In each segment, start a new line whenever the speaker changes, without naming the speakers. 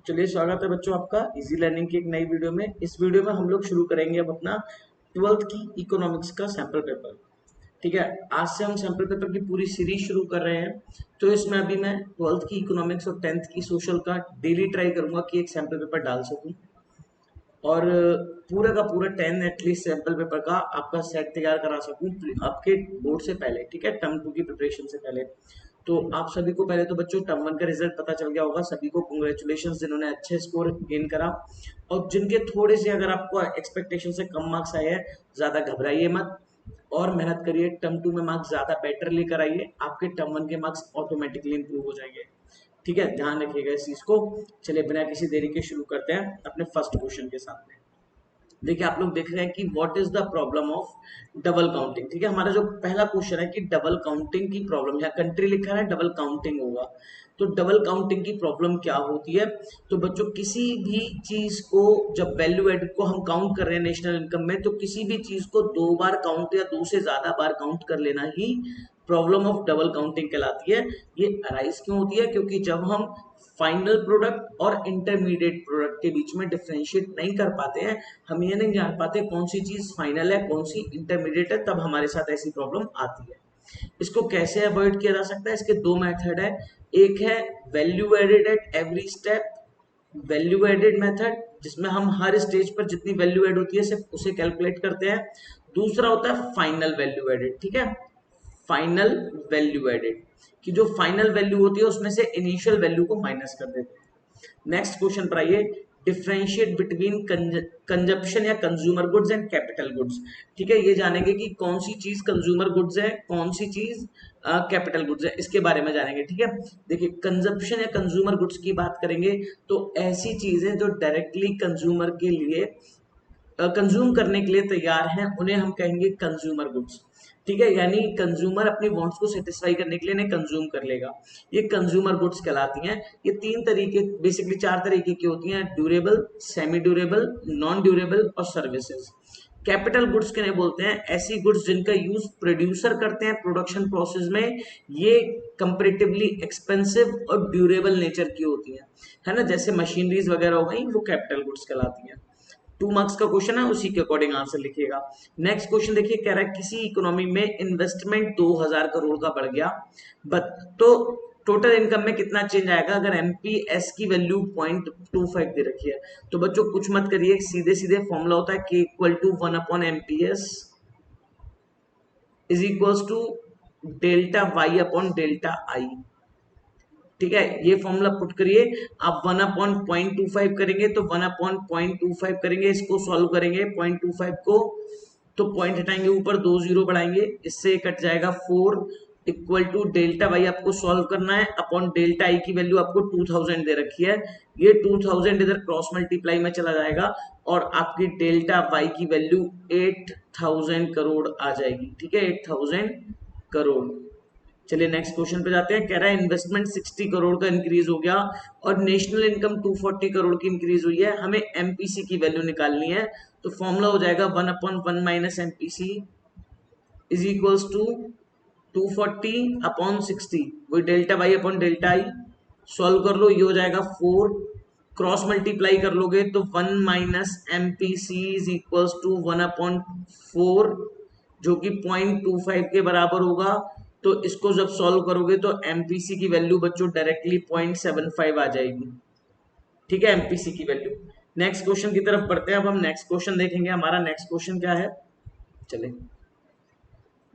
चलिए स्वागत है बच्चों आपका इजी लर्निंग की एक नई वीडियो में। इस वीडियो में हम लोग शुरू करेंगे अब अपना 12th की इकोनॉमिक्स का सैंपल पेपर। ठीक है, आज से हम सैंपल पेपर की पूरी सीरीज शुरू कर रहे हैं। तो इसमें अभी मैं 12th की इकोनॉमिक्स और 10th की सोशल का डेली ट्राई करूंगा कि एक सैंपल पेपर डाल सकूं और पूरा का पूरा 10 एटलीस्ट सैंपल पेपर का आपका सेट तैयार करा सकूं आपके बोर्ड से पहले। ठीक है, टर्म 2 की प्रिपरेशन से पहले। तो आप सभी को पहले तो बच्चों टर्म 1 का रिजल्ट पता चल गया होगा। सभी को कॉन्ग्रेचुलेशन जिन्होंने अच्छे स्कोर गेन करा, और जिनके थोड़े से अगर आपको एक्सपेक्टेशन से कम मार्क्स आए हैं, ज्यादा घबराइए मत और मेहनत करिए। टर्म 2 में मार्क्स ज्यादा बेटर लेकर आइए, आपके टर्म 1 के मार्क्स ऑटोमेटिकली इंप्रूव हो जाएंगे। ठीक है, ध्यान रखिएगा इस चीज को। चलिए बिना किसी देरी के शुरू करते हैं अपने फर्स्ट क्वेश्चन के साथ में। देखिए आप लोग देख रहे हैं कि what is the problem of double counting. ठीक है, हमारा जो पहला क्वेश्चन है कि डबल काउंटिंग की प्रॉब्लम, यहाँ कंट्री लिखा है डबल काउंटिंग होगा, तो डबल काउंटिंग की प्रॉब्लम क्या होती है। तो बच्चों किसी भी चीज को जब वैल्यू एड को हम काउंट कर रहे हैं नेशनल इनकम में, तो किसी भी चीज को दो बार काउंट या दो से ज्यादा बार काउंट कर लेना ही प्रॉब्लम ऑफ डबल काउंटिंग कहलाती है। ये अराइज क्यों होती है? क्योंकि जब हम फाइनल प्रोडक्ट और इंटरमीडिएट प्रोडक्ट के बीच में डिफरेंशिएट नहीं कर पाते हैं, हम ये नहीं जान पाते कौन सी चीज फाइनल है कौन सी इंटरमीडिएट है, तब हमारे साथ ऐसी प्रॉब्लम आती है। इसको कैसे अवॉइड किया जा सकता है? इसके दो मेथड है। एक है value added at every step, value added method, जिसमें हम हर स्टेज पर जितनी वैल्यू एड होती है सिर्फ उसे कैलकुलेट करते हैं। दूसरा होता है फाइनल वैल्यू एडेड। ठीक है, फाइनल वैल्यू एडेड कि जो फाइनल वैल्यू होती है उसमें से इनिशियल वैल्यू को माइनस कर देते हैं। नेक्स्ट क्वेश्चन पर आइए, डिफरेंशिएट बिटवीन कंजप्शन या consumer goods and capital goods. ठीक है, ये जानेंगे कि कौन सी चीज कंज्यूमर गुड्स है, कौन सी चीज कैपिटल गुड्स है, इसके बारे में जानेंगे। ठीक है, देखिए कंजप्शन या कंज्यूमर गुड्स की बात करेंगे तो ऐसी चीजें जो डायरेक्टली कंज्यूमर के लिए कंज्यूम करने के लिए तैयार हैं उन्हें हम कहेंगे कंज्यूमर गुड्स। ठीक है, यानी कंज्यूमर अपनी वांट्स को सेटिस्फाई करने के लिए इन्हें कंज्यूम कर लेगा, ये कंज्यूमर गुड्स कहलाती हैं। ये तीन तरीके, बेसिकली चार तरीके की होती हैं: durable, semi durable, non durable और सर्विसेज। कैपिटल गुड्स किन्हें बोलते हैं? ऐसी गुड्स जिनका यूज प्रोड्यूसर करते हैं प्रोडक्शन प्रोसेस में, ये कंपेरेटिवली एक्सपेंसिव और ड्यूरेबल नेचर की होती है ना, जैसे मशीनरीज वगैरह हो गई, वो कैपिटल गुड्स कहलाती हैं। 2 मार्क्स का क्वेश्चन है, उसी के अकॉर्डिंग आंसर लिखिएगा। नेक्स्ट क्वेश्चन देखिए, कह रहा है किसी इकोनॉमी में इन्वेस्टमेंट 2000 करोड़ का बढ़ गया, बट तो टोटल इनकम में कितना चेंज आएगा अगर एमपीएस की वैल्यू 0.25 दे रखी है। तो बच्चों कुछ मत करिए, सीधे सीधे फॉर्मूला होता है K equal to 1 upon MPS is equals to delta Y upon delta I. ठीक है, ये फॉर्मूला पुट करिए। आप 1 अपॉन 0.25 करेंगे तो 1 अपॉन 0.25 करेंगे, इसको सॉल्व करेंगे 0.25 को, तो पॉइंट हटाएंगे ऊपर, 2 जीरो बढ़ाएंगे, इससे कट जाएगा 4 इक्वल टू डेल्टा वाई आपको सॉल्व करना है अपॉन डेल्टा आई की वैल्यू आपको 2000 दे रखी है। ये 2000 इधर क्रॉस मल्टीप्लाई में चला जाएगा और आपकी डेल्टा वाई की वैल्यू 8000 करोड़ आ जाएगी। ठीक है, 8000 करोड़। चलिए नेक्स्ट क्वेश्चन पे जाते हैं। कह रहा है इन्वेस्टमेंट 60 करोड़ का इंक्रीज हो गया और नेशनल इनकम 240 करोड़ की इंक्रीज हुई है, हमें एमपीसी की वैल्यू निकालनी है। तो फॉर्मूला हो जाएगा 1 upon 1 minus MPC is equals to 240 upon 60, वही delta Y upon delta I. Solve कर लो, ये हो जाएगा 4, क्रॉस मल्टीप्लाई कर लोगे तो 1 minus MPC is equals to 1 upon 4, जो कि 0.25 के बराबर होगा। तो इसको जब सॉल्व करोगे तो एमपीसी की वैल्यू बच्चों डायरेक्टली 0.75 आ जाएगी। ठीक है, एमपीसी की वैल्यू। नेक्स्ट क्वेश्चन की तरफ बढ़ते हैं। अब हम नेक्स्ट क्वेश्चन देखेंगे, हमारा नेक्स्ट क्वेश्चन क्या है। चले,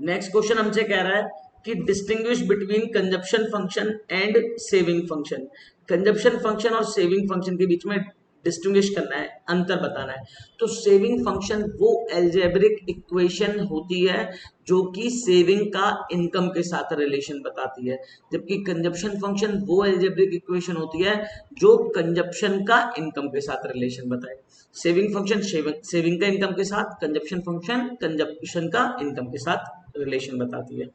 नेक्स्ट क्वेश्चन हमसे कह रहा है कि distinguish between consumption function and saving function. Consumption function और सेविंग फंक्शन के बीच में डिस्टिंग्विश करना है, अंतर बताना है। तो सेविंग फंक्शन वो एल्जेब्रिक इक्वेशन होती है जो कि सेविंग का इनकम के साथ रिलेशन बताती है, जबकि कंजप्शन फंक्शन वो एल्जेब्रिक इक्वेशन होती है जो कंजप्शन का इनकम के साथ रिलेशन बताए। सेविंग फंक्शन सेविंग का इनकम के साथ, कंजप्शन फंक्शन कंजप्शन का इनकम के साथ रिलेशन बताती है।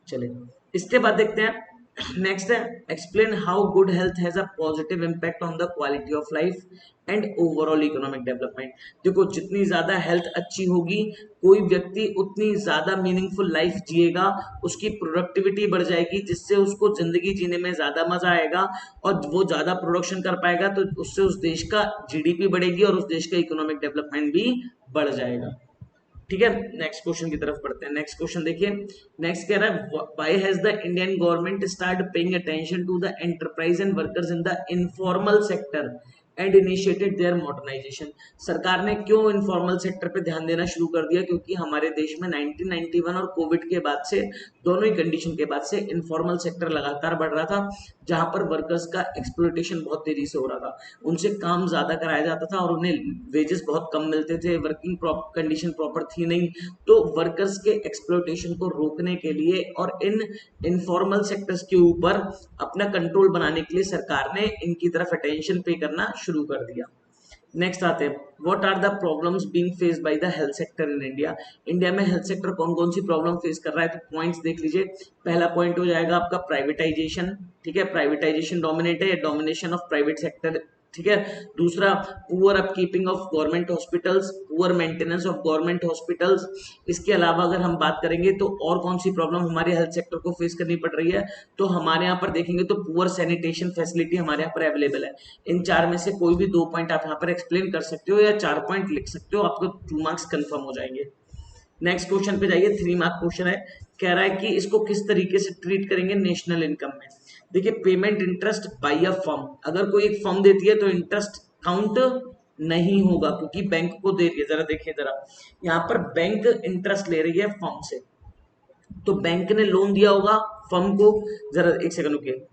चलिए इसके बाद देखते हैं नेक्स्ट है explain how good health has a positive impact on the quality of life and overall economic development. देखो जितनी ज्यादा हेल्थ अच्छी होगी कोई व्यक्ति उतनी ज्यादा मीनिंगफुल लाइफ जिएगा, उसकी प्रोडक्टिविटी बढ़ जाएगी जिससे उसको जिंदगी जीने में ज्यादा मजा आएगा और वो ज्यादा प्रोडक्शन कर पाएगा तो उससे उस देश का जीडीपी बढ़ेगी और उस देश का इकोनॉमिक डेवलपमेंट भी बढ़ जाएगा। ठीक है, नेक्स्ट क्वेश्चन की तरफ पढ़ते हैं। नेक्स्ट क्वेश्चन देखिए, नेक्स्ट कह रहा है why has the Indian government start paying attention to the enterprise and workers in the informal sector and initiated their modernisation. सरकार ने क्यों इनफॉर्मल सेक्टर पे ध्यान देना शुरू कर दिया? क्योंकि हमारे देश में 1991 और कोविड के बाद से, दोनों ही कंडीशन के बाद से इनफॉर्मल सेक्टर लगातार बढ़ रहा था, जहां पर वर्कर्स का एक्सप्लॉयटेशन बहुत तेजी से हो रहा था, उनसे काम ज्यादा कराया जाता था और उन्हें वेजेस बहुत कम मिलते थे, वर्किंग कंडीशन प्रॉपर थी नहीं। तो वर्कर्स के एक्सप्लॉयटेशन को रोकने के लिए और इन इनफॉर्मल सेक्टर्स के ऊपर अपना कंट्रोल बनाने के लिए सरकार ने इनकी तरफ अटेंशन पे करना शुरू कर दिया। नेक्स्ट आते हैं, what are the problems being faced by the health sector in India. India में हेल्थ सेक्टर कौन कौन सी प्रॉब्लम फेस कर रहा है? तो पॉइंट्स देख लीजिए। पहला पॉइंट हो जाएगा आपका प्राइवेटाइजेशन। ठीक है, प्राइवेटाइजेशन डोमिनेट है, डोमिनेशन ऑफ प्राइवेट सेक्टर। ठीक है, दूसरा poor upkeeping of government hospitals, poor maintenance of government hospitals. इसके अलावा अगर हम बात करेंगे तो और कौन सी प्रॉब्लम हमारे हेल्थ सेक्टर को फेस करनी पड़ रही है, तो हमारे यहाँ पर देखेंगे तो पुअर सैनिटेशन फैसिलिटी हमारे यहाँ पर अवेलेबल है। इन चार में से कोई भी 2 पॉइंट आप यहाँ पर एक्सप्लेन कर सकते हो या 4 पॉइंट लिख सकते हो, आपको 2 मार्क्स कंफर्म हो जाएंगे। नेक्स्ट क्वेश्चन पे जाइए, 3 मार्क क्वेश्चन है। कह रहा है कि इसको किस तरीके से ट्रीट करेंगे नेशनल इनकम में। देखिए, payment interest by a firm, अगर कोई एक फर्म देती है तो इंटरेस्ट काउंट नहीं होगा क्योंकि बैंक को दे रही है। जरा देखिए, जरा यहाँ पर बैंक इंटरेस्ट ले रही है फर्म से, तो बैंक ने लोन दिया होगा फर्म को। जरा एक सेकंड रुकिए,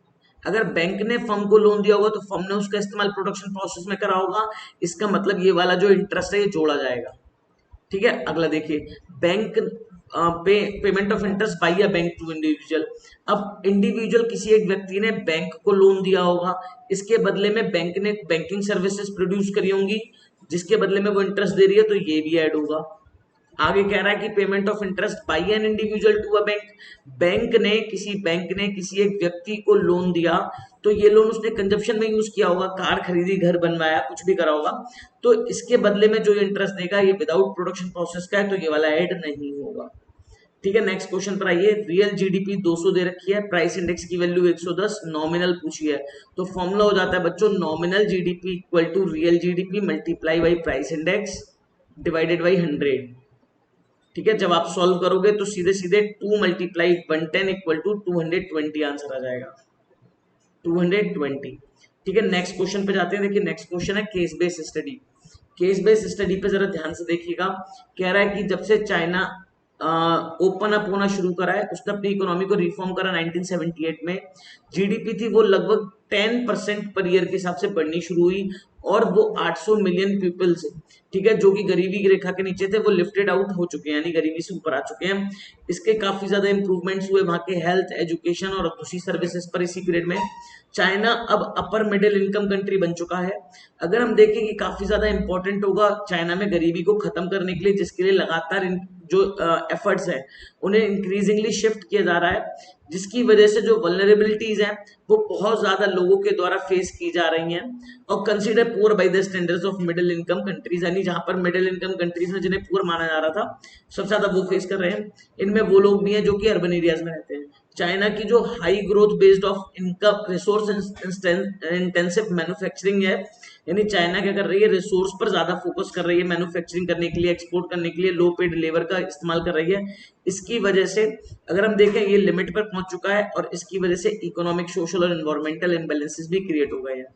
अगर बैंक ने फर्म को लोन दिया होगा तो फर्म ने उसका इस्तेमाल प्रोडक्शन प्रोसेस में करा होगा, इसका मतलब ये वाला जो इंटरेस्ट है ये जोड़ा जाएगा। ठीक है, अगला देखिए, bank payment of interest by a bank to individual. अब इंडिविजुअल किसी एक व्यक्ति ने बैंक को लोन दिया होगा, इसके बदले में बैंक ने बैंकिंग सर्विसेज प्रोड्यूस करी होंगी, जिसके बदले में वो इंटरेस्ट दे रही है, तो ये भी ऐड होगा। आगे कह रहा है कि payment of interest by an individual to a bank, bank ने किसी एक व्यक्ति को लोन दिया, तो ये लोन उसने कंजप्शन में यूज किया होगा, कार खरीदी, घर बनवाया, कुछ भी करा होगा, तो इसके बदले में जो इंटरेस्ट देगा ये विदाउट प्रोडक्शन प्रोसेस का है, तो ये वाला ऐड नहीं होगा। ठीक है, नेक्स्ट क्वेश्चन पर आइए। रियल जीडीपी 200 दे रखी है, प्राइस इंडेक्स की वैल्यू 110, नॉमिनल पूछी है, तो फॉर्मूला हो जाता है बच्चों, nominal GDP equal to real GDP multiply by price index divided by 100। ठीक है, जब आप सॉल्व करोगे तो सीधे सीधे 2 मल्टीप्लाई 110 इक्वल टू 220 आंसर आ जाएगा, 220। ठीक है, नेक्स्ट क्वेश्चन पे जाते हैं। देखिए, नेक्स्ट क्वेश्चन है case based study. Case based study पे जरा ध्यान से देखिएगा। कह रहा है कि जब से चाइना ओपन अप होना शुरू करा है, उसने अपनी इकोनॉमी को रिफॉर्म करा 1978 में, जीडीपी थी वो लगभग 10% पर ईयर के हिसाब से बढ़नी शुरू हुई और वो 800 मिलियन पीपल्स, ठीक है, जो कि गरीबी की रेखा के नीचे थे, वो लिफ्टेड आउट हो चुके हैं, यानी गरीबी से ऊपर आ चुके हैं। इसके काफी ज्यादा इंप्रूवमेंट्स हुए वहां के हेल्थ, एजुकेशन और दूसरी सर्विसेज पर इसी पीरियड में। चाइना अब अपर मिडिल इनकम कंट्री बन चुका है। अगर हम देखें कि काफी ज्यादा इंपॉर्टेंट होगा चाइना में गरीबी को खत्म करने के लिए, जिसके लिए लगातार जो एफर्ट्स है उन्हें इंक्रीजिंगली शिफ्ट किया जा रहा है, जिसकी वजह से जो वल्नरेबिलिटीज हैं वो बहुत ज्यादा लोगों के द्वारा फेस की जा रही हैं और consider poor by the standards of middle income countries, यानी जहां पर मिडिल इनकम कंट्रीज में जिन्हें पुअर माना जा रहा था, सबसे ज्यादा वो फेस कर रहे हैं। इनमें वो लोग भी हैं जो कि अर्बन एरियाज में रहते हैं। चाइना की जो high growth based of income resource intensive manufacturing है, यानी चाइना क्या कर रही है, रिसोर्स पर ज्यादा फोकस कर रही है, मैन्युफैक्चरिंग करने के लिए, एक्सपोर्ट करने के लिए लो पेड लेबर का इस्तेमाल कर रही है। इसकी वजह से अगर हम देखें ये लिमिट पर पहुंच चुका है और इसकी वजह से इकोनॉमिक, सोशल और एनवायरमेंटल इम्बैलेंसेस भी क्रिएट हो गए हैं।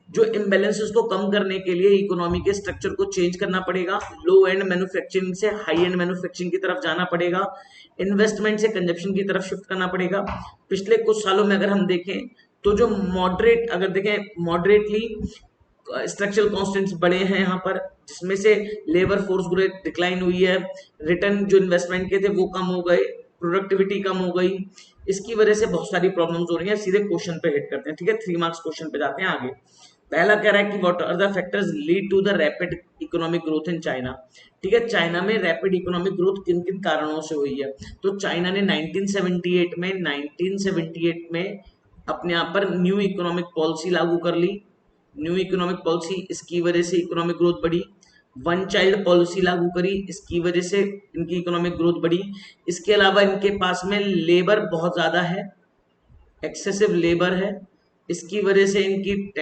जो इम्बैलेंसेस को कम करने के लिए इकोनॉमी के स्ट्रक्चर को चेंज करना पड़ेगा, लो एंड मैन्युफैक्चरिंग से हाई एंड मैन्युफैक्चरिंग की तरफ जाना पड़ेगा, इन्वेस्टमेंट से कंजप्शन की तरफ शिफ्ट करना पड़ेगा। पिछले कुछ सालों में अगर हम देखें तो जो मॉडरेट, अगर देखें मॉडरेटली स्ट्रक्चरल कॉन्स्टेंट्स बढ़े हैं यहाँ पर, जिसमें से लेबर फोर्स ग्रोथ डिक्लाइन हुई है, रिटर्न जो इन्वेस्टमेंट के थे वो कम हो गए, प्रोडक्टिविटी कम हो गई, इसकी वजह से बहुत सारी प्रॉब्लम्स हो रही हैं। सीधे क्वेश्चन पे हिट करते हैं। ठीक है, 3 मार्क्स क्वेश्चन पे जाते हैं आगे। पहला कह रहा है कि what are the factors lead to the rapid economic growth in China. ठीक है, चाइना में रैपिड इकोनॉमिक ग्रोथ किन किन कारणों से हुई है। तो चाइना ने 1978 में अपने यहाँ पर न्यू इकोनॉमिक पॉलिसी लागू कर ली। न्यू इकोनॉमिक पॉलिसी, इसकी वजह से इकोनॉमिक ग्रोथ बढ़ी। वन चाइल्ड पॉलिसी लागू करी, इसकी वजह से इनकी इकोनॉमिक ग्रोथ बढ़ी। इसके अलावा इनके पास में लेबर बहुत ज्यादा है, एक्सेसिव लेबर है, इसकी वजह से इनकी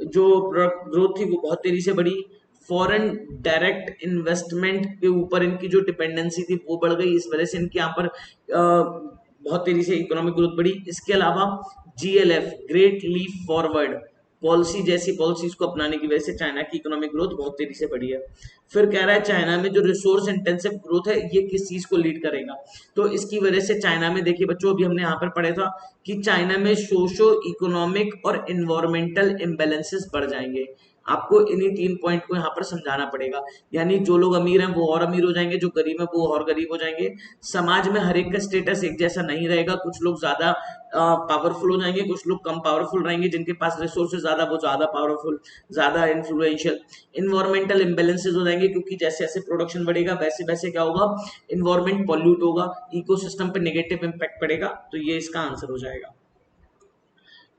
जो ग्रोथ थी वो बहुत तेजी से बढ़ी। फॉरेन डायरेक्ट इन्वेस्टमेंट के ऊपर इनकी जो डिपेंडेंसी थी वो बढ़ गई, इस वजह से इनके यहाँ पर बहुत तेजी से इकोनॉमिक ग्रोथ बढ़ी। इसके अलावा GLF, great leap forward policy जैसी पॉलिसीज को अपनाने की वजह से चाइना की इकोनॉमिक ग्रोथ बहुत तेजी से बढ़ी है। फिर कह रहा है चाइना में जो रिसोर्स इंटेंसिव ग्रोथ है ये किस चीज को लीड करेगा। तो इसकी वजह से चाइना में देखिए बच्चों, अभी हमने यहाँ पर पढ़ा था कि चाइना में सोशो इकोनॉमिक और इन्वायरमेंटल इम्बेलेंसेस बढ़ जाएंगे। आपको इन्हीं 3 पॉइंट को यहाँ पर समझाना पड़ेगा। यानी जो लोग अमीर हैं वो और अमीर हो जाएंगे, जो गरीब है वो और गरीब हो जाएंगे। समाज में हर एक का स्टेटस एक जैसा नहीं रहेगा, कुछ लोग ज्यादा पावरफुल हो जाएंगे, कुछ लोग कम पावरफुल रहेंगे। जिनके पास रिसोर्सेज ज्यादा वो ज्यादा पावरफुल, ज्यादा इन्फ्लुएंशियल। इन्वायरमेंटल इम्बेलेंसेज हो जाएंगे, क्योंकि जैसे जैसे प्रोडक्शन बढ़ेगा वैसे वैसे क्या होगा, इन्वायरमेंट पॉल्यूट होगा, इकोसिस्टम पे नेगेटिव इम्पैक्ट पड़ेगा। तो ये इसका आंसर हो जाएगा।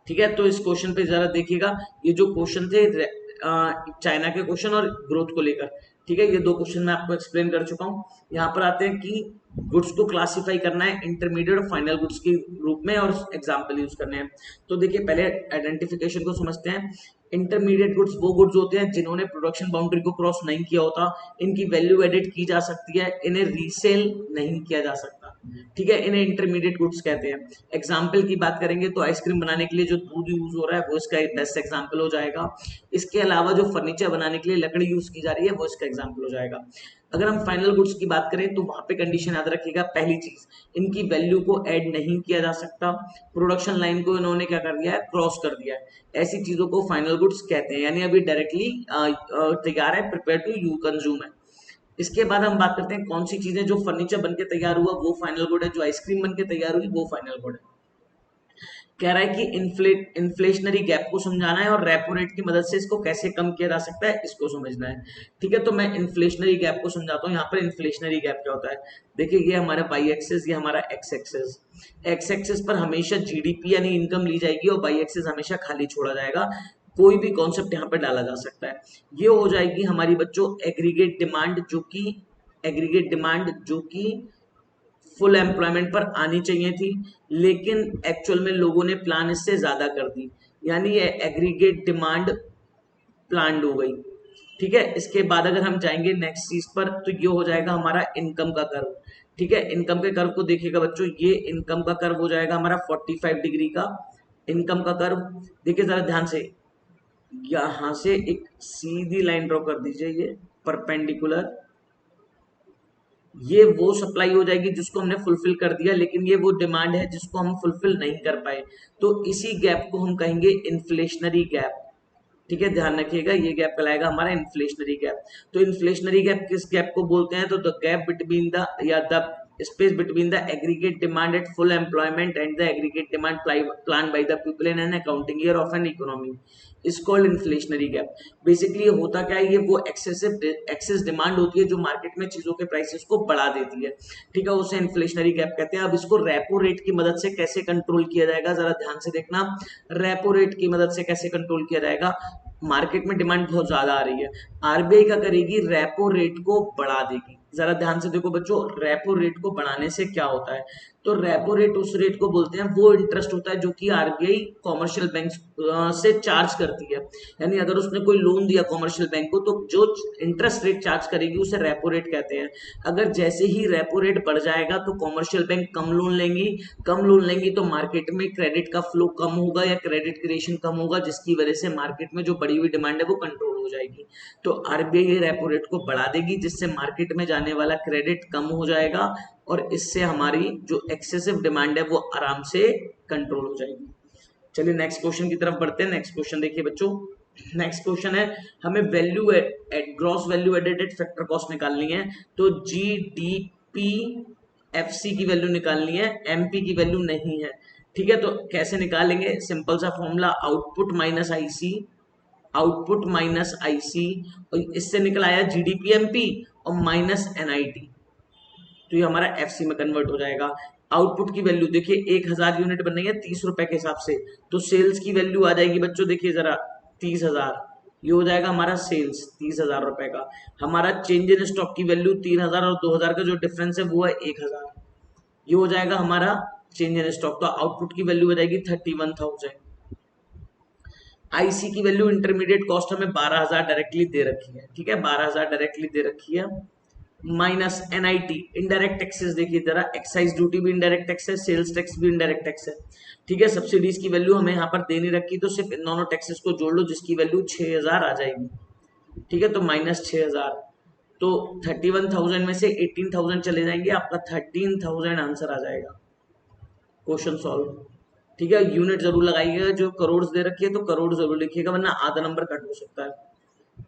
ठीक है, तो इस क्वेश्चन पे जरा देखिएगा, ये जो क्वेश्चन थे चाइना के क्वेश्चन और ग्रोथ को लेकर। ठीक है, ये 2 क्वेश्चन मैं आपको एक्सप्लेन कर चुका हूँ। यहाँ पर आते हैं कि गुड्स को क्लासिफाई करना है इंटरमीडिएट और फाइनल गुड्स के रूप में और एग्जाम्पल यूज करने हैं। तो देखिए पहले आइडेंटिफिकेशन को समझते हैं। इंटरमीडिएट गुड्स वो गुड्स होते हैं जिन्होंने प्रोडक्शन बाउंड्री को क्रॉस नहीं किया होता, इनकी वैल्यू एडिट की जा सकती है, इन्हें रीसेल नहीं किया जा सकता। ठीक है, इन्हें इंटरमीडिएट गुड्स कहते हैं। एग्जाम्पल की बात करेंगे तो आइसक्रीम बनाने के लिए जो दूध यूज हो रहा है वो इसका बेस्ट एग्जाम्पल हो जाएगा। इसके अलावा जो फर्नीचर बनाने के लिए लकड़ी यूज की जा रही है वो इसका एग्जाम्पल हो जाएगा। अगर हम फाइनल गुड्स की बात करें तो वहां पे कंडीशन याद रखिएगा, पहली चीज, इनकी वैल्यू को ऐड नहीं किया जा सकता, प्रोडक्शन लाइन को इन्होंने क्या कर दिया है, क्रॉस कर दिया है। ऐसी चीजों को फाइनल गुड्स कहते हैं, यानी अभी डायरेक्टली तैयार है, प्रिपेयर टू यू कंज्यूम है। इसके बाद हम बात करते हैं कौन सी चीजें, जो फर्नीचर बन के तैयार हुआ वो फाइनल गुड है, जो आइसक्रीम बन के तैयार हुई वो फाइनल गुड है। कह रहा है कि इन्फ्लेशनरी गैप को समझाना है और रेपो रेट की मदद से इसको कैसे कम किया जा सकता है इसको समझना है। ठीक है, तो मैं इन्फ्लेशनरी गैप को समझाता हूँ। यहाँ पर इन्फ्लेशनरी गैप क्या होता है, देखिए ये हमारा बाई एक्सिस, ये हमारा एक्स एक्सिस। एक्स एक्सिस पर हमेशा जीडीपी यानी इनकम ली जाएगी और बाई एक्सिस हमेशा खाली छोड़ा जाएगा। कोई भी कॉन्सेप्ट यहाँ पर डाला जा सकता है। ये हो जाएगी हमारी बच्चों एग्रीगेट डिमांड, जो कि फुल एम्प्लॉयमेंट पर आनी चाहिए थी, लेकिन एक्चुअल में लोगों ने प्लान इससे ज्यादा कर दी, यानी ये एग्रीगेट डिमांड प्लान हो गई। ठीक है, इसके बाद अगर हम जाएंगे नेक्स्ट चीज पर तो ये हो जाएगा हमारा इनकम का कर्व। ठीक है, इनकम के कर्व को देखिएगा बच्चों, ये इनकम का कर्व हो जाएगा हमारा 45 डिग्री का इनकम का कर्व। देखिए जरा ध्यान से, यहां से एक सीधी लाइन ड्रॉ कर दीजिए, ये परपेंडिकुलर, ये वो सप्लाई हो जाएगी जिसको हमने फुलफिल कर दिया, लेकिन ये वो डिमांड है जिसको हम फुलफिल नहीं कर पाए। तो इसी गैप को हम कहेंगे इन्फ्लेशनरी गैप। ठीक है, ध्यान रखिएगा, ये गैप कहलाएगा हमारा इन्फ्लेशनरी गैप। तो इन्फ्लेशनरी गैप किस गैप को बोलते हैं, तो द गैप बिटवीन द या the space between the aggregate demand at full employment and the aggregate demand planned by the people in an accounting year of an economy is called inflationary gap। Basically होता क्या है, ये वो excess demand होती है जो market में चीजों के प्राइसेस को बढ़ा देती है। ठीक है, उसे इन्फ्लेशनरी गैप कहते हैं। अब इसको रेपो रेट की मदद से कैसे कंट्रोल किया जाएगा, जरा ध्यान से देखना। रेपो रेट की मदद से कैसे कंट्रोल किया जाएगा, मार्केट में डिमांड बहुत ज्यादा आ रही है, आरबीआई क्या करेगी, रेपो रेट को बढ़ा देगी। जरा ध्यान से देखो बच्चों, रेपो रेट को बढ़ाने से क्या होता है, तो रेपो रेट उस रेट को बोलते हैं, वो इंटरेस्ट होता है जो कि आरबीआई कॉमर्शियल बैंक से चार्ज करती है। यानी अगर उसने कोई लोन दिया कॉमर्शियल बैंक को तो जो इंटरेस्ट रेट चार्ज करेगी उसे रेपो रेट कहते हैं। अगर जैसे ही रेपो रेट बढ़ जाएगा तो कॉमर्शियल बैंक कम लोन लेंगी तो मार्केट में क्रेडिट का फ्लो कम होगा या क्रेडिट क्रिएशन कम होगा, जिसकी वजह से मार्केट में जो बढ़ी हुई डिमांड है वो कंट्रोल हो जाएगी। तो आरबीआई ये रेपो रेट को बढ़ा देगी जिससे मार्केट में जाने वाला क्रेडिट कम हो जाएगा और इससे हमारी जो एक्सेसिव डिमांड है वो आराम से कंट्रोल हो जाएगी। चलिए नेक्स्ट क्वेश्चन की तरफ बढ़ते हैं। नेक्स्ट क्वेश्चन देखिए बच्चों, नेक्स्ट क्वेश्चन है हमें value gross value added factor cost निकालनी है। तो जीडीपी एफसी की वैल्यू निकालनी है, एमपी की वैल्यू नहीं है। ठीक है, तो कैसे निकालेंगे, सिंपल सा formula, output minus IC output minus IC, और इससे निकल आया जीडीपी एमपी और माइनस एनआईटी, तो ये हमारा एफसी में कन्वर्ट हो जाएगा। आउटपुट की वैल्यू देखिए 1000 यूनिट बन रही है 30 रुपए के हिसाब से, तो सेल्स की वैल्यू आ जाएगी बच्चों, देखिए जरा 30,000, ये हो जाएगा हमारा सेल्स 30,000 रुपए का। हमारा चेंज इन स्टॉक की वैल्यू 3000 और 2000 का जो डिफरेंस है वो है 1000, ये हो जाएगा हमारा चेंज इन स्टॉक। तो आउटपुट की वैल्यू हो जाएगी 31,000। आईसी की वैल्यू इंटरमीडिएट कॉस्ट हमें 12,000 डायरेक्टली दे रखी है, ठीक है, 12,000 डायरेक्टली दे रखी है, माइनस एनआईटी इनडायरेक्ट टैक्सेस, देखिए जरा एक्साइज ड्यूटी भी इनडायरेक्ट टैक्स है, सेल्स टैक्स भी इनडायरेक्ट टैक्स है, ठीक है। सब्सिडीज की वैल्यू हमें यहाँ पर दे नहीं रखी, तो सिर्फ इन दोनों टैक्सेस को जोड़ लो जिसकी वैल्यू 6,000 आ जाएगी, ठीक है, तो माइनस 6,000, तो 31,000 में से 18,000 चले जाएंगे, आपका 13,000 आंसर आ जाएगा। क्वेश्चन सॉल्व, ठीक है। यूनिट जरूर लगाइएगा, जो करोड़ दे रखी है तो करोड़ जरूर लिखिएगा वरना आधा नंबर कट हो सकता है।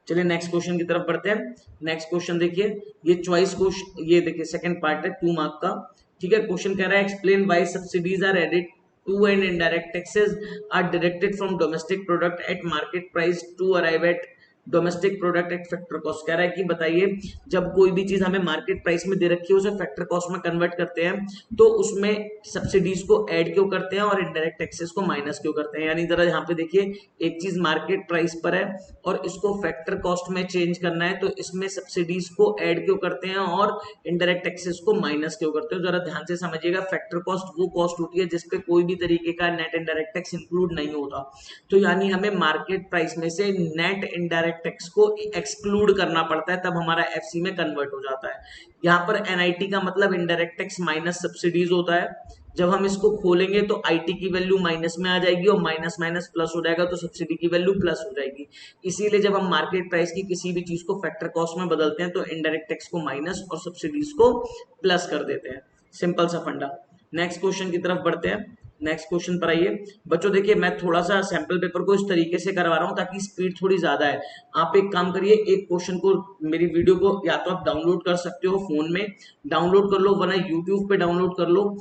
चलिए नेक्स्ट क्वेश्चन की तरफ बढ़ते हैं। नेक्स्ट क्वेश्चन देखिए, ये चॉइस क्वेश्चन, ये देखिए सेकंड पार्ट है 2 मार्क का, ठीक है। क्वेश्चन कह रहा है explain why subsidies are added to and indirect taxes are deducted from domestic product at market price to arrive at domestic product at factor cost. कह रहा है कि बताइए जब कोई भी चीज हमें मार्केट प्राइस में दे रखी है उसे फैक्टर कॉस्ट में कन्वर्ट करते हैं तो उसमें सब्सिडीज को ऐड क्यों करते हैं और इनडायरेक्ट टैक्सेस को माइनस क्यों करते हैं। यानी जरा यहाँ पे देखिए एक चीज मार्केट प्राइस पर है और इसको फैक्टर कॉस्ट में चेंज करना है तो इसमें सब्सिडीज को ऐड क्यों करते हैं और इनडायरेक्ट टैक्सेस को माइनस क्यों करते हैं। जरा ध्यान से समझिएगा, फैक्टर कॉस्ट वो कॉस्ट होती है जिसपे कोई भी तरीके का नेट इनडायरेक्ट टैक्स इंक्लूड नहीं होता, तो यानी हमें मार्केट प्राइस में से नेट इनडायरेक्ट टैक्स को एक्सक्लूड करना पड़ता है, तब हमारा एफसी में कन्वर्ट हो जाता है। यहाँ पर एनआईटी का मतलब इनडायरेक्ट टैक्स माइनस सब्सिडीज होता है। जब हम इसको खोलेंगे तो आईटी की वैल्यू माइनस में आ जाएगी और माइनस माइनस प्लस हो जाएगा तो सब्सिडी की वैल्यू प्लस हो जाएगी। इसीलिए जब हम मार्केट प्राइस की किसी भी चीज को फैक्टर कॉस्ट में बदलते हैं तो इनडायरेक्ट टैक्स को माइनस और सब्सिडीज को प्लस कर देते हैं। सिंपल सा फंडा। नेक्स्ट क्वेश्चन की तरफ बढ़ते हैं। नेक्स्ट क्वेश्चन पर आइए बच्चों, देखिए मैं थोड़ा सा सैंपल पेपर को इस तरीके से करवा रहा हूँ ताकि स्पीड थोड़ी ज्यादा है। आप एक काम करिए, एक क्वेश्चन को मेरी वीडियो को या तो आप डाउनलोड कर सकते हो, फोन में डाउनलोड कर लो वरना यूट्यूब पे डाउनलोड कर लो।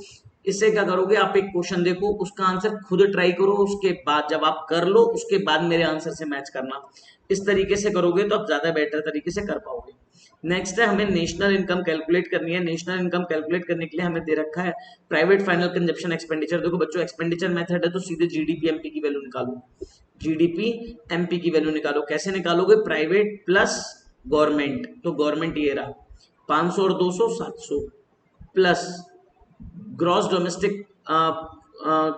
इससे क्या करोगे, आप एक क्वेश्चन देखो उसका आंसर खुद ट्राई करो, उसके बाद जब आप कर लो उसके बाद मेरे आंसर से मैच करना। इस तरीके से करोगे तो आप ज्यादा बेटर तरीके से कर पाओगे। नेक्स्ट है हमें नेशनल इनकम कैलकुलेट करनी है। नेशनल इनकम कैलकुलेट करने के लिए हमें दे रखा है प्राइवेट फाइनल कंजप्शन एक्सपेंडिचर। देखो बच्चों एक्सपेंडिचर मेथड है तो सीधे जीडीपी एमपी की वैल्यू निकालो, जीडीपी एमपी की वैल्यू निकालो। कैसे निकालोगे, प्राइवेट प्लस गवर्नमेंट, तो गवर्नमेंट ये रहा 500 और 200 700 plus gross domestic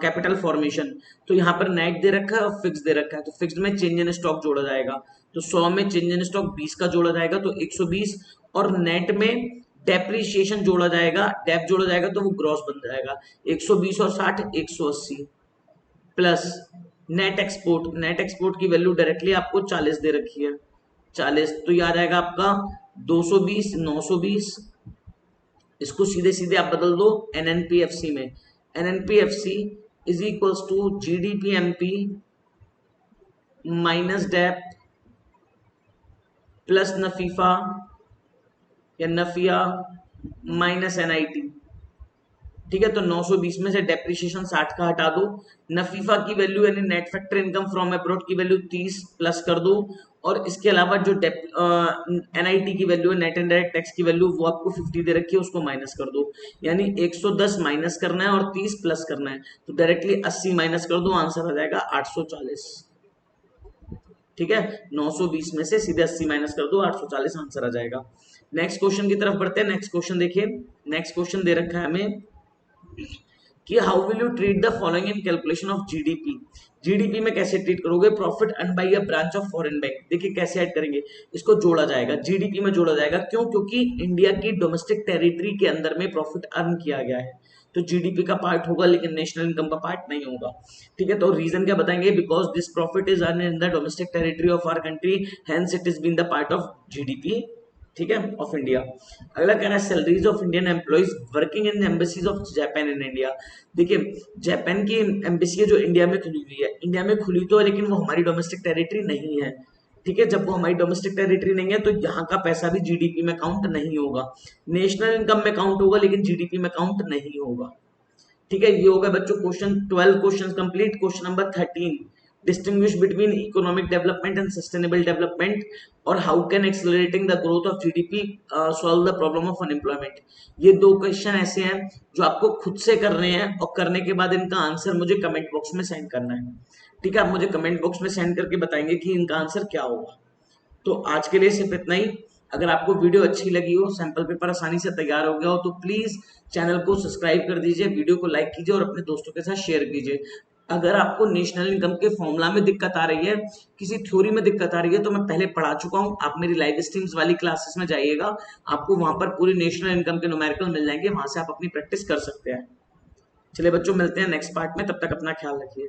capital formation, तो यहाँ पर नेट दे रखा है और फिक्स दे रखा है, तो फिक्स में चेंज इन स्टॉक जोड़ा जाएगा, तो 100 में चेंज इन स्टॉक 20 का जोड़ा जाएगा तो 120, और नेट में डेप्रिसिएशन जोड़ा जाएगा, डेप जोड़ा जाएगा तो वो ग्रॉस बन जाएगा 120 और 60 180 plus net export. Net export की वैल्यू डायरेक्टली आपको 40 दे रखी है, 40 तो ये आ जाएगा आपका 220 920, इसको सीधे सीधे आप बदल दो एनएनपीएफसी में। NNPFC is equals to GDPMP minus dep plus NFIFA या नफिया माइनस एनआईटी, ठीक है। तो 920 में से डेप्रिसिएशन 60 का हटा दो, नफीफा की वैल्यू यानी net factor income from abroad की वैल्यू 30 प्लस कर दो, और इसके अलावा जो एनआईटी की वैल्यू है नेट इनडायरेक्ट टैक्स की वैल्यू वो आपको 50 दे रखी है उसको माइनस कर दो, यानी 110 माइनस करना है और 30 प्लस करना है, तो डायरेक्टली 80 माइनस कर दो, आंसर आ जाएगा 840, ठीक है। 920 में से सीधे 80 माइनस कर दो 840 आंसर आ जाएगा। नेक्स्ट क्वेश्चन की तरफ बढ़ते हैं। नेक्स्ट क्वेश्चन देखिए, नेक्स्ट क्वेश्चन दे रखा है हमें कि how will you treat the following in calculation of GDP. GDP में कैसे ट्रीट करोगे, profit earn by a branch of foreign bank. देखिए कैसे ऐड करेंगे, इसको जोड़ा जाएगा, जीडीपी में जोड़ा जाएगा, क्यों, क्योंकि इंडिया की डोमेस्टिक टेरिटरी के अंदर में प्रॉफिट अर्न किया गया है तो जीडीपी का पार्ट होगा लेकिन नेशनल इनकम का पार्ट नहीं होगा, ठीक है। तो रीजन क्या बताएंगे, because this profit is earn in the domestic territory of our country hence it is been the part of GDP, ठीक है, ऑफ इंडिया। अगला कह रहा है salaries of Indian employees working in embassies of Japan in India. देखिए Japan की embassy है जो इंडिया में खुली हुई है, इंडिया में खुली तो है लेकिन वो हमारी डोमेस्टिक टेरिटरी नहीं है, ठीक है। जब वो हमारी डोमेस्टिक टेरिटरी नहीं है तो यहाँ का पैसा भी जीडीपी में काउंट नहीं होगा, नेशनल इनकम में काउंट होगा लेकिन जीडीपी में काउंट नहीं होगा, ठीक है। ये होगा बच्चों question 12 question complete. Question number 13 distinguish between economic development and sustainable development, और how can accelerating the growth of GDP solve the problem of unemployment. ये दो क्वेश्चन ऐसे हैं जो आपको खुद से करने हैं, और करने के बाद इनका आंसर मुझे कमेंट बॉक्स में सेंड करना है। ठीक है, आप मुझे कमेंट बॉक्स में सेंड करके बताएंगे कि इनका आंसर क्या होगा। तो आज के लिए सिर्फ इतना ही। अगर आपको वीडियो अच्छी लगी हो, सैंपल पेपर आसानी से तैयार हो गया हो, तो प्लीज चैनल को सब्सक्राइब कर दीजिए, वीडियो को लाइक कीजिए और अपने दोस्तों के साथ शेयर कीजिए। अगर आपको नेशनल इनकम के फॉर्मूला में दिक्कत आ रही है, किसी थ्योरी में दिक्कत आ रही है, तो मैं पहले पढ़ा चुका हूं, आप मेरी लाइव स्ट्रीम्स वाली क्लासेस में जाइएगा, आपको वहां पर पूरी नेशनल इनकम के न्यूमेरिकल मिल जाएंगे, वहां से आप अपनी प्रैक्टिस कर सकते हैं। चलिए बच्चों, मिलते हैं नेक्स्ट पार्ट में, तब तक अपना ख्याल रखिए।